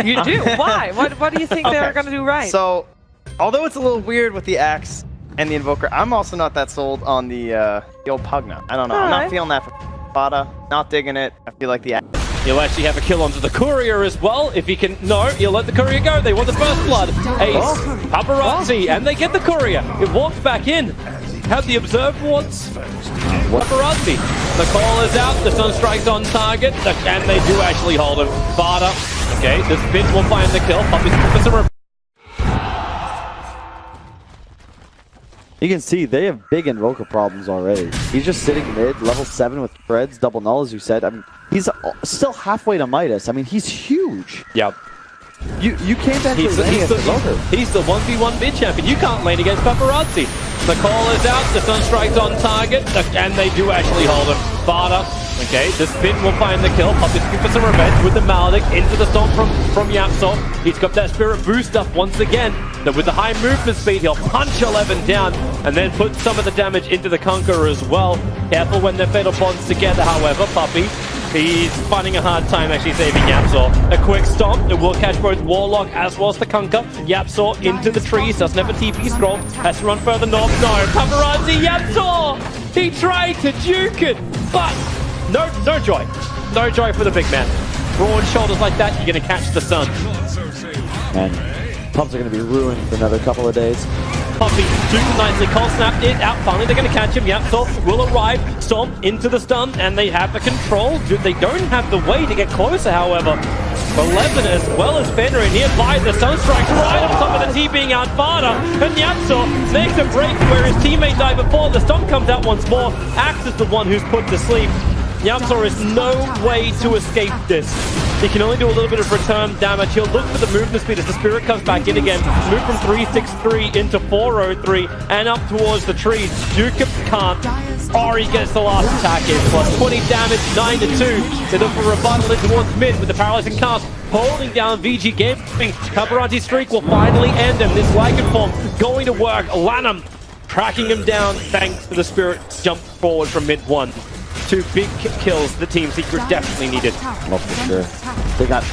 You do? Why? What do you think they're going to do right? So, although it's a little weird with the axe and the invoker, I'm also not that sold on the old Pugna. I don't know. I'm not feeling that for Bada. Not digging it. I feel like the axe. He'll actually have a kill onto the courier as well. If he can... No, he'll let the courier go. They want the first blood. Ace, paparazzi, and they get the courier. It walks back in. Have the observed wards. Paparazzi. The call is out. The sun strikes on target. And they do actually hold him. Bada. Okay, the spin will find the kill. Puppy's Professor. You can see they have big invoker problems already. He's just sitting mid, level 7 with Threads, double null as you said. I mean, he's still halfway to Midas. I mean, he's huge. Yep. You can't actually lane against invoker. He's the 1v1 mid champion. You can't lane against Paparazzi. The call is out. The sun strikes on target. And they do actually hold him. Bada. Okay, the spin will find the kill. Puppy's looking for some revenge with the Maledic into the stomp from Yapsol. He's got that spirit boost up once again. But with the high movement speed, he'll punch 11 down and then put some of the damage into the Conqueror as well. Careful when their fatal bonds together, however, Puppy. He's finding a hard time actually saving Yapsol. A quick stomp, it will catch both Warlock as well as the Conquer. Yapsol into the trees, doesn't have a TP scroll, has to run further north. No, Paparazzi, Yapsol! He tried to juke it, but no joy. No joy for the big man. Broad shoulders like that, you're gonna catch the sun. And pumps are gonna be ruined for another couple of days. Puppy super nicely, cold snapped it out, finally they're gonna catch him. Yapsol will arrive, stomp into the stun, and they have the control. They don't have the way to get closer, however. 11 as well as Fenrir, and nearby the sun strikes right on top of the T being out Bada, and Yapsol makes a break where his teammate died before. The stomp comes out once more. Axe is the one who's put to sleep. Yapsol is no way to escape this. He can only do a little bit of return damage. He'll look for the movement speed as the spirit comes back in again. Move from 363 into 403 and up towards the trees. Duke can't. Ori gets the last attack in. Plus 20 damage, 9-2. They look for a rebuttal in towards mid with the paralyzing cast. Holding down VG Gaming. Paparazzi's streak will finally end him. This Lycan form going to work. Lanham tracking him down thanks to the spirit jump forward from mid 1. 2 big kills the Team Secret definitely needed. Oh, for sure. They got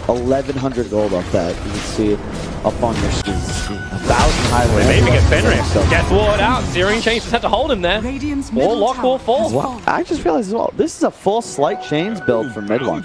1,100 gold off that. You can see it up on your screen. 1,000 highway. Maybe get Fenrir. Gets ward out. Searing Chains just had to hold him there. Warlock will fall. Well, I just realized as well, this is a full Slight Chains build for mid 1.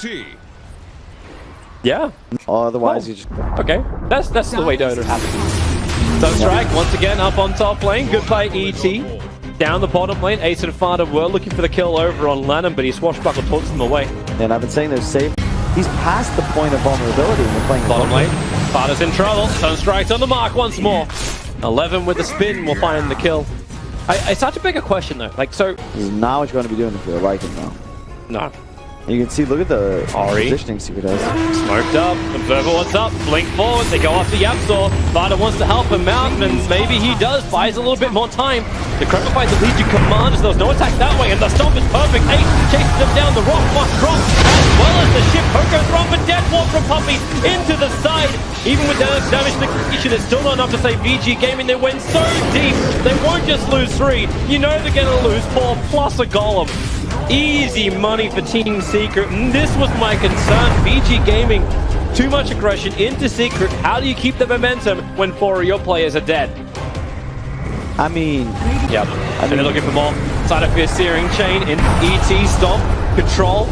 Yeah. Otherwise, you just... Okay. That's the way Dota happens. Sunstrike once again up on top lane. Good play, ET. Down the bottom lane, Ace and Fada were looking for the kill over on Lanham, but he swashbuckle talks them away. And I've been saying they're safe. He's past the point of vulnerability when we're playing bottom lane. Fada's in trouble. Sunstrike's on the mark once more. 11 with the spin will find the kill. It's such a bigger question though. Like, so... This is not what you're going to be doing if you're Lycan though. No. You can see, look at the Ori. positioning Secret has. Smoked up. Observer what's up. Blink forward. They go after Yapsol. Vada wants to help him out, and maybe he does. Buys a little bit more time. The Croaker fights the Legion Commanders. There's no attack that way, and the stomp is perfect. Ace chases them down. The rock must drop, as well as the ship. Poker thrown for dead walk from Puppy into the side. Even with damage to the creation, it's still not enough to save VG Gaming. They went so deep. They won't just lose 3. You know they're going to lose 4 plus a golem. Easy money for Team Secret, and this was my concern. VG Gaming, too much aggression into Secret. How do you keep the momentum when 4 of your players are dead? I mean... Yep, and they're looking for more. Side of Fierce Searing Chain in ET Stomp. Control.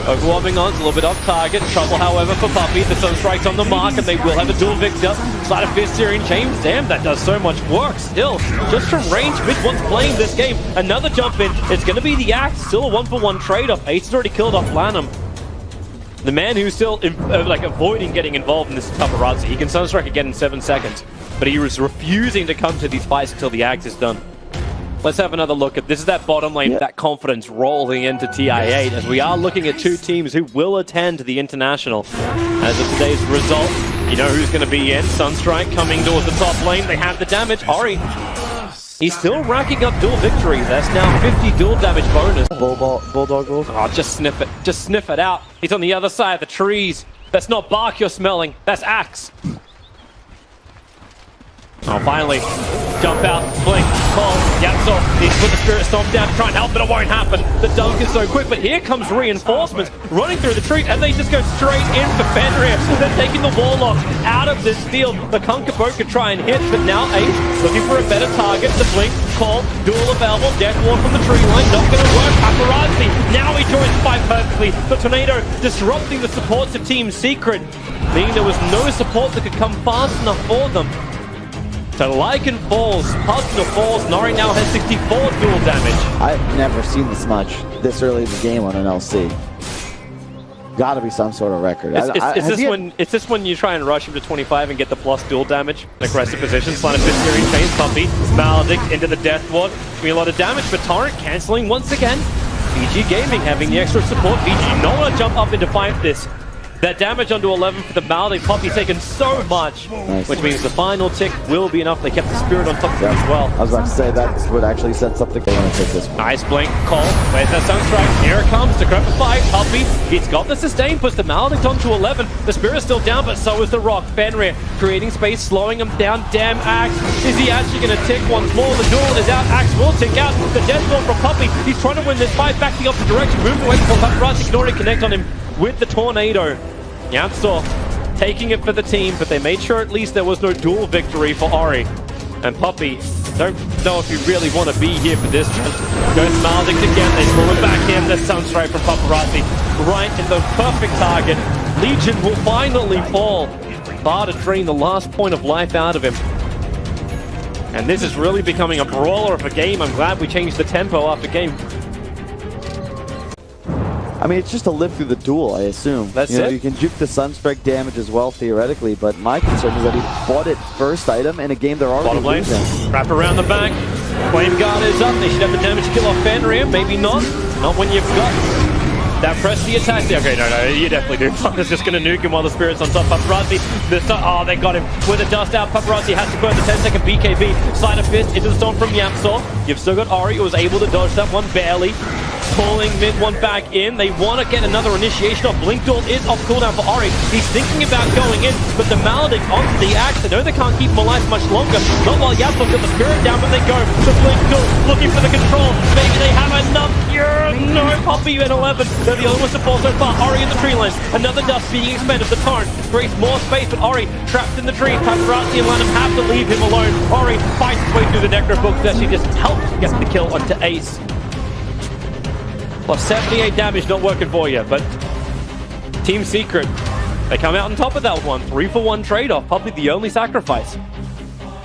Overwhelming on, it's a little bit off target. Trouble, however, for Puppy. The sun strikes on the mark, and they will have a dual victor. Side of Fierce Searing Chain. Damn, that does so much work still. Just from range, mid one's playing this game. Another jump in. It's going to be the Axe. Still a 1-for-1 trade-off. Ace has already killed off Lanham. The man who's still avoiding getting involved in this Paparazzi. He can Sunstrike again in 7 seconds. But he was refusing to come to these fights until the Axe is done. Let's have another look at this. Is that bottom lane, that confidence rolling into TI8 as we are looking at 2 teams who will attend the International. As of today's result, you know who's going to be in. Sunstrike coming towards the top lane. They have the damage. Ori, he's still racking up dual victories. That's now 50 dual damage bonus. Bulldog wolf. Oh, just sniff it. Just sniff it out. He's on the other side of the trees. That's not bark you're smelling. That's Axe. Oh, finally. jump out, blink, call, Yapso needs to put the Spirit Storm down to try and help, but it won't happen. The dunk is so quick, but here comes reinforcements running through the tree, and they just go straight in for Fenrir. They're taking the Warlock out of this field. The Kunkka boat could try and hit, but now Ace looking for a better target. The blink, call, duel available, Death Ward from the tree line, not going to work. Paparazzi, now he joins the fight perfectly. The Tornado disrupting the supports of Team Secret, meaning there was no support that could come fast enough for them. So Lycan falls, Pugna falls, Nori now has 64 dual damage. I've never seen this much this early in the game on an LC. Gotta be some sort of record. Is this when you try and rush him to 25 and get the plus dual damage? Aggressive position, Sleight of Fist, Searing Chains, Puppy, Maledict into the Death Ward. Doing a lot of damage, but Torrent cancelling once again. VG Gaming having the extra support. VG not want to jump up and fight this. That damage onto 11 for the Maledict. Puppy taken so much, nice. Which means the final tick will be enough. They kept the Spirit on top of it as well. I was about to say that would actually set something. They want to take this one. Nice blink, call, where's that Sunstrike? Here it comes, to grab the fight, Puppy, he's got the sustain, puts the Maledict onto 11, the Spirit's still down, but so is the Rock. Fenrir creating space, slowing him down, damn Axe, is he actually going to tick once more? The duel is out, Axe will tick out, the Death Ward from Puppy, he's trying to win this fight back the opposite direction, moving away from Paparazzi, can already connect on him with the Tornado. Yapso taking it for the team, but they made sure at least there was no duel victory for Ori. And Puppy, don't know if you really want to be here for this. Goes Maledict again, they pull him back in. The Sunstrike from Paparazzi, right in the perfect target. Legion will finally fall. Far to drain the last point of life out of him. And this is really becoming a brawler of a game. I'm glad we changed the tempo after game. I mean, it's just to live through the duel, I assume. That's it. You can juke the Sunstrike damage as well, theoretically, but my concern is that he bought it first item in a game they're already losing. Wrap around the back. Flame Guard is up. They should have the damage to kill off Fenrir. Maybe not. Not when you've got that press the attack. Okay, no, you definitely do. Fucker's just going to nuke him while the Spirit's on top. Paparazzi, oh, they got him. With the dust out, Paparazzi has to burn the 10-second BKB. Sleight of Fist into the storm from Yapso. You've still got Ori, who was able to dodge that one barely. Pulling mid one back in. They want to get another initiation off. Blink Duel is off cooldown for Ori. He's thinking about going in, but the Maledict onto the Axe. They know they can't keep him alive much longer. Not while Yapso's got the Spirit down, but they go. The Blink Duel looking for the control. Maybe they have enough. No, Puppy and 11. They're the only ones to fall so far. Ori in the tree line. Another dust being expended. The Torrent creates more space, but Ori trapped in the tree. Paparazzi and Lanham have to leave him alone. Ori fights his way through the Necro Book to actually just help get the kill onto Ace. Plus 78 damage not working for you, but Team Secret, they come out on top of that one. 3-for-1 trade-off, probably the only sacrifice.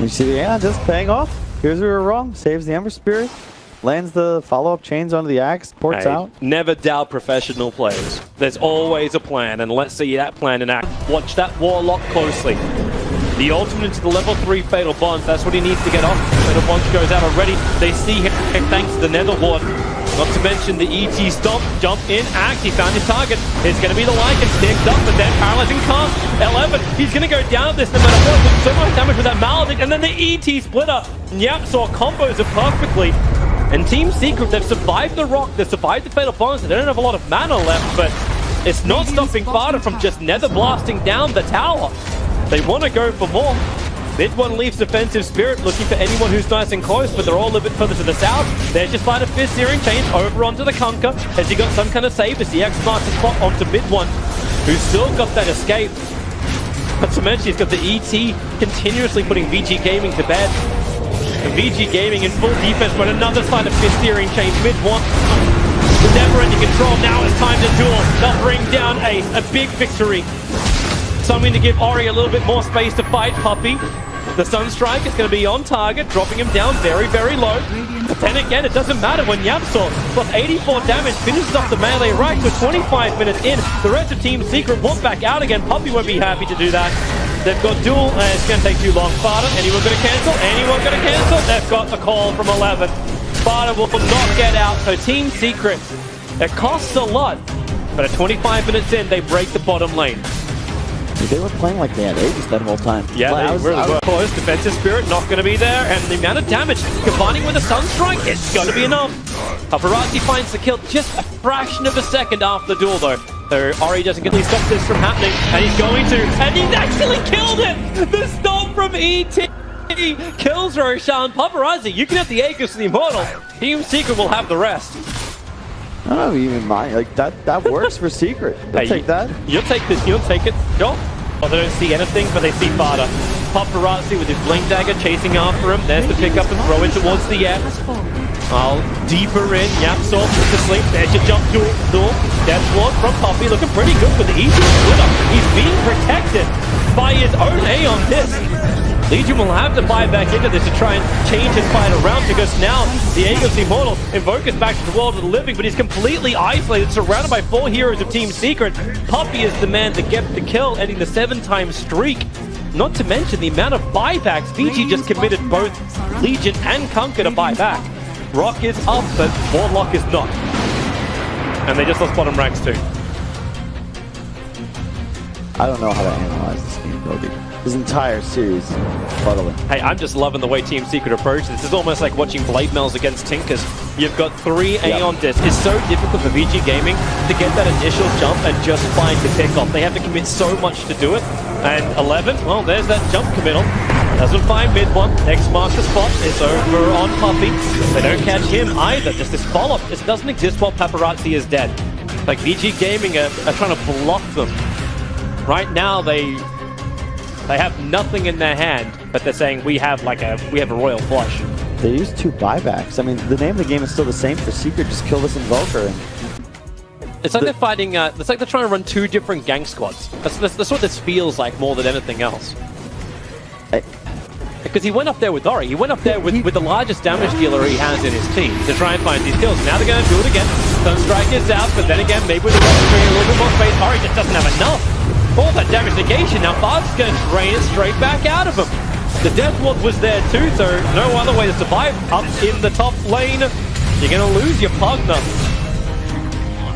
You see, yeah, just paying off. Here's where we're wrong. Saves the Ember Spirit, lands the follow-up chains onto the Axe, ports out. Never doubt professional players. There's always a plan, and let's see that plan in act. Watch that Warlock closely. The ultimate into the level 3 Fatal Bonds, that's what he needs to get off. Fatal Bonds goes out already. They see him thanks to the Nether Ward. Not to mention the ET stomp, jump in, Axe, he found his target. It's going to be the Lycan, picked up, but then paralyzing cast. 11, he's going to go down at this no matter what. With so much damage with that Maledict, and then the ET splitter. Yep, saw combos it perfectly. And Team Secret, they've survived the Rock, they've survived the Fatal Bonds, they don't have a lot of mana left, but it's not stopping Farta from just nether blasting down the tower. They want to go for more. Mid one leaves Defensive Spirit, looking for anyone who's nice and close, but they're all a little bit further to the south. There's just Sleight of Fist, Searing Chains over onto the Kunkka. Has he got some kind of save? As the X marks the spot onto mid one, who's still got that escape. Not to mention he's got the ET continuously putting VG Gaming to bed. And VG Gaming in full defense, but another Sleight of Fist, Searing Chains mid one. The never-ending control, now it's time to duel. They'll bring down Ace, a big victory. Something to give Ori a little bit more space to fight Puppy. The Sunstrike is going to be on target, dropping him down very, very low. But then again, it doesn't matter when Yapso, plus 84 damage, finishes off the melee right to 25 minutes in. The rest of Team Secret won't back out again. Puppy won't be happy to do that. They've got duel, and it's going to take too long. Farta, anyone going to cancel? Anyone going to cancel? They've got the call from 11. Farta will not get out, so Team Secret, it costs a lot. But at 25 minutes in, they break the bottom lane. They were playing like they had Aegis that whole time. Yeah, they were close. Defensive Spirit not going to be there, and the amount of damage combining with a Sunstrike, it's going to be enough. Paparazzi finds the kill just a fraction of a second after the duel, though. So Ori doesn't get to stop this from happening, and he's going to, and he's actually killed it! The stomp from ET! He kills Roshan. Paparazzi, you can have the Aegis of the Immortal. Team Secret will have the rest. I don't even mind. Like that works for Secret. They'll take that. You'll take this. You'll take it. Go. Oh, they don't see anything, but they see Fada. Paparazzi with his blink dagger chasing after him. There's the pick up and throw it towards the air. Oh, deeper in. YapzOr puts to sleep. There's your jump duel. Death Ward from Poppy looking pretty good with the easy split up. He's being protected by his own Aeon disc. Legion will have to buy back into this to try and change his fight around, because now the Aegis Immortal Invoker's back to the world of the living, but he's completely isolated, surrounded by 4 heroes of Team Secret. Poppy is the man to get the kill, ending the 7-time streak. Not to mention the amount of buybacks. Vici just committed both Legion and Conquer to buy back. Rock is up, but Warlock is not. And they just lost bottom ranks too. I don't know how to analyze this game, Cody. This entire series is fuddling. Hey, I'm just loving the way Team Secret approach this. It's almost like watching Blade Mills against Tinkers. You've got 3 Aeon discs. It's so difficult for Vici Gaming to get that initial jump and just find the pickoff. They have to commit so much to do it. And 11, well, there's that jump committal. Doesn't find mid one. Next marks the spot. It's over on Puppy. They don't catch him either. Just this follow-up. This doesn't exist while Paparazzi is dead. Like, Vici Gaming are trying to block them. Right now, they have nothing in their hand, but they're saying we have a royal flush. They use 2 buybacks. I mean, the name of the game is still the same for Secret. Just kill this Invoker. It's like they're fighting. It's like they're trying to run 2 different gang squads. That's what this feels like more than anything else. Because he went up there with Ori. He went up there with the largest damage dealer he has in his team to try and find these kills. Now they're going to do it again. Sunstrike is out, but then again, maybe with the a little bit more space, Ori just doesn't have enough. All that damage negation, now Bard's going to drain it straight back out of him. The Death Ward was there too, so no other way to survive. Up in the top lane, you're going to lose your Pugna.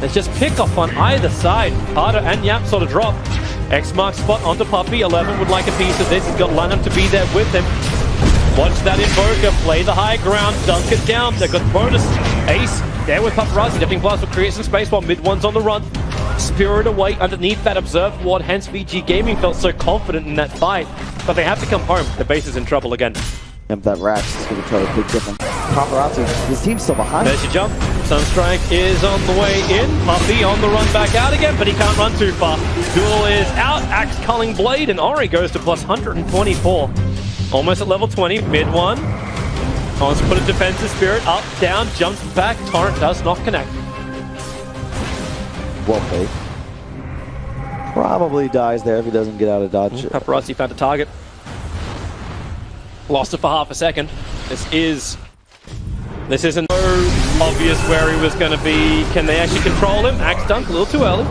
There's just pick off on either side. Harder and YapzOr to drop. X marks spot onto Puppy. 11 would like a piece of this. He's got Lanham to be there with him. Watch that Invoker, play the high ground, dunk it down. They've got bonus. Ace there with Paparazzi. Dipping Blast will create some space while mid one's on the run. Spirit away underneath that Observe Ward, hence Vici Gaming felt so confident in that fight. But they have to come home. The base is in trouble again. Yep, that Rax is going to try to pick different. Paparazzi, his team's still behind. There's your jump. Sunstrike is on the way in. Puppy on the run back out again, but he can't run too far. Duel is out. Axe culling blade, and Ori goes to plus 124. Almost at level 20. Mid one. Wants to put a defensive spirit up, down, jumps back. Torrent does not connect. Well played. Probably dies there if he doesn't get out of dodge. Paparazzi found a target. Lost it for half a second. This isn't so obvious where he was going to be. Can they actually control him? Axe dunk a little too early.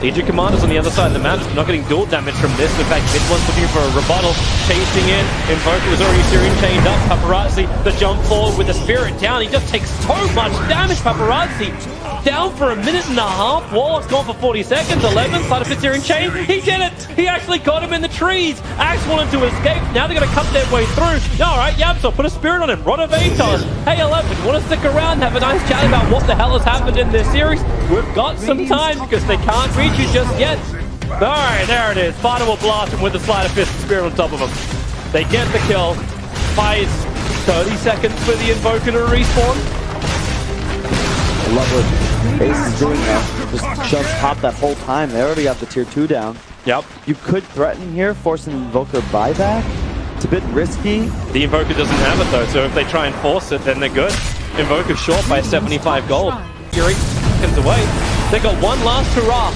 Legion Commander's on the other side of the map, not getting dual damage from this. In fact, mid one's looking for a rebuttal. Chasing in. Invoker was already Syrian chained up. Paparazzi, the jump forward with the spirit down. He just takes so much damage. Paparazzi down for 1.5 minutes. Warlock's gone for 40 seconds. 11, side of Syrian chain. He did it! He actually got him in the trees. Axe wanted to escape. Now they're going to cut their way through. Alright, YapzOr, put a spirit on him. Ronovator. Hey, 11, you want to stick around, have a nice chat about what the hell has happened in this series? We've got some time because they can't reach you just yet. Alright, there it is. Fada will blast him with the Sleight of Fist spirit on top of him. They get the kill. Buys 30 seconds for the Invoker to respawn. I love what Ace is doing now. Just shoves top that whole time. They already got the tier 2 down. Yep. You could threaten here, force an Invoker buyback. It's a bit risky. The Invoker doesn't have it though, so if they try and force it, then they're good. Invoker's short by 75 gold. Fury seconds away. They got one last hurrah.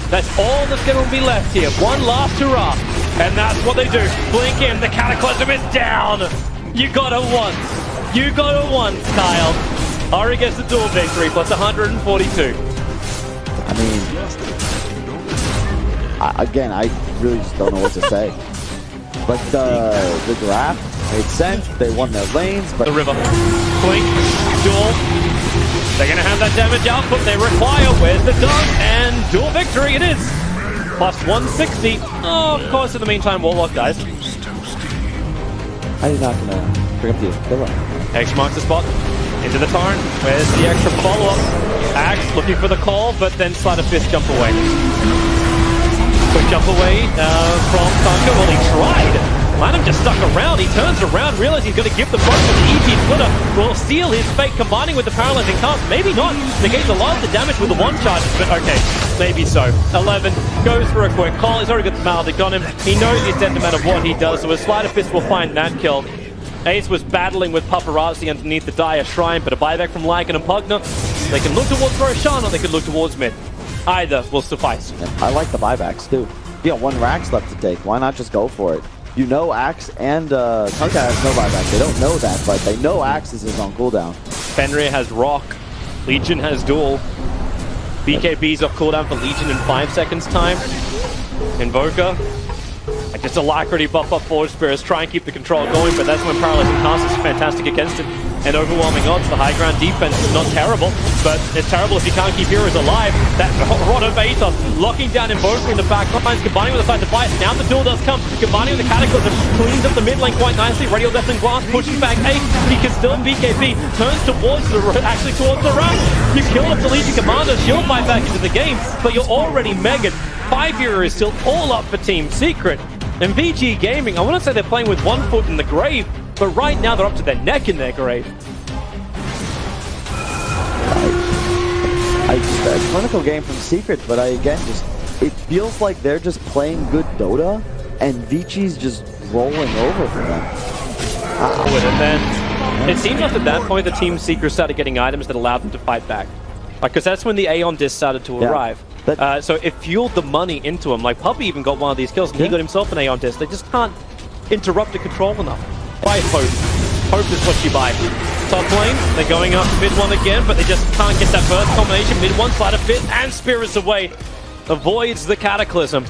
That's all that's going to be left here. One last hurrah. And that's what they do. Blink in. The Cataclysm is down. You got it once. You got it once, Kyle. Ori gets the duel victory, plus 142. I mean, again, I really just don't know what to say. Like, the draft made sense. They won their lanes, but... The river. Blink. Duel. They're going to have that damage output they require. Where's the dunk? And duel victory it is. Plus 160. Oh, of course, in the meantime, Warlock dies. I'm not going to bring up the killer. X marks the spot. Into the torrent. Where's the extra follow-up? Axe looking for the call, but then Sleight of Fist jump away. Quick jump away from Thunder. Well, he tried. Lanham just stuck around. He turns around, realizes he's going to give the both to the EG splitter. Will seal his fate, combining with the paralyzing cast. Maybe not. Negates a lot of the damage with the one charge, but okay, maybe so. 11 goes for a quick call. He's already got the maledict on him. He knows he's dead no matter what he does, so his sleight of fist will find that kill. Ace was battling with Paparazzi underneath the Dire Shrine, but a buyback from Lycan and Pugna. They can look towards Roshan or they can look towards mid. Either will suffice. I like the buybacks too. You got 1 Rax left to take. Why not just go for it? You know Axe and Tunka has no buyback. They don't know that, but they know Axis is on cooldown. Fenrir has Rock. Legion has Duel. BKB's off cooldown for Legion in 5 seconds time. Invoker. Just alacrity buff up Forge Spirits, try and keep the control going, but that's when Paralyzing Cast is fantastic against him. And overwhelming odds, the high ground defense is not terrible, but it's terrible if you can't keep heroes alive. That Rod of Aethos locking down Invoker in the back lines, combining with the side to fight. Now the duel does come, combining with the Cataclysm, cleans up the mid lane quite nicely. Radio Death and Glass pushing back Ace. He can still BKB, turns towards the run. You kill off the Legion Commander, shield fight back into the game, but you're already megged. 5 Hero is still all up for Team Secret. And VG Gaming, I want to say they're playing with 1 foot in the grave, but right now they're up to their neck in their grave. A clinical game from Secret, but it feels like they're just playing good Dota, and Vici's just rolling over for them. And then it seems like at that point the Team Secret started getting items that allowed them to fight back. Because that's when the Aeon Disc started to arrive. So it fueled the money into him. Like Puppy even got one of these kills, and he got himself an Aeon Disc. They just can't interrupt the control enough. Buy Hope. Hope is what you buy. Top lane, they're going up mid one again, but they just can't get that burst combination. Mid one, sleight of fist, and Spirits away. Avoids the Cataclysm.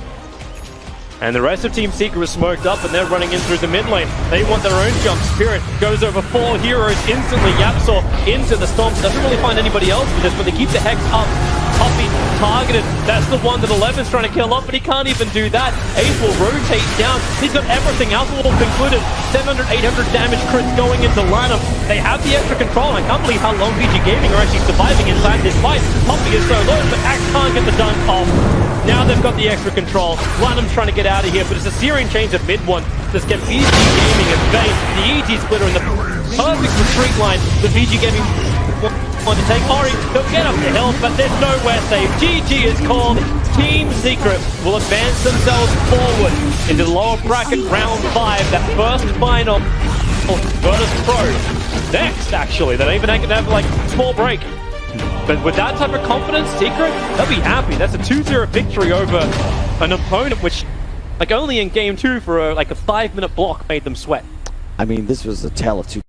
And the rest of Team Secret is smoked up, and they're running in through the mid lane. They want their own jump. Spirit goes over 4 heroes instantly. Yapsaw into the Stomp. Doesn't really find anybody else for this, but they keep the Hex up. Puppy targeted. That's the one that 11's trying to kill off, but he can't even do that. Ace will rotate down. He's got everything. Alpha Wolf included. 700, 800 damage crits going into lineup. They have the extra control. I can't believe how long VG Gaming are actually surviving inside this fight. Puppy is so low, but Axe can't get the dunk off. Now they've got the extra control. Lanham's trying to get out of here, but it's a Searing Chains at mid one. Just get VG Gaming at bay. The EG splitter in the perfect retreat line. The VG Gaming want to take Ori. They'll get up the hill, but there's nowhere safe. GG is called. Team Secret will advance themselves forward into the lower bracket round 5. That first final Virtus.Pro. Next, actually. They don't even have like small break. But with that type of confidence, Secret, they'll be happy. That's a 2-0 victory over an opponent which, like, only in game 2 for like a 5-minute block made them sweat. I mean, this was a tale of two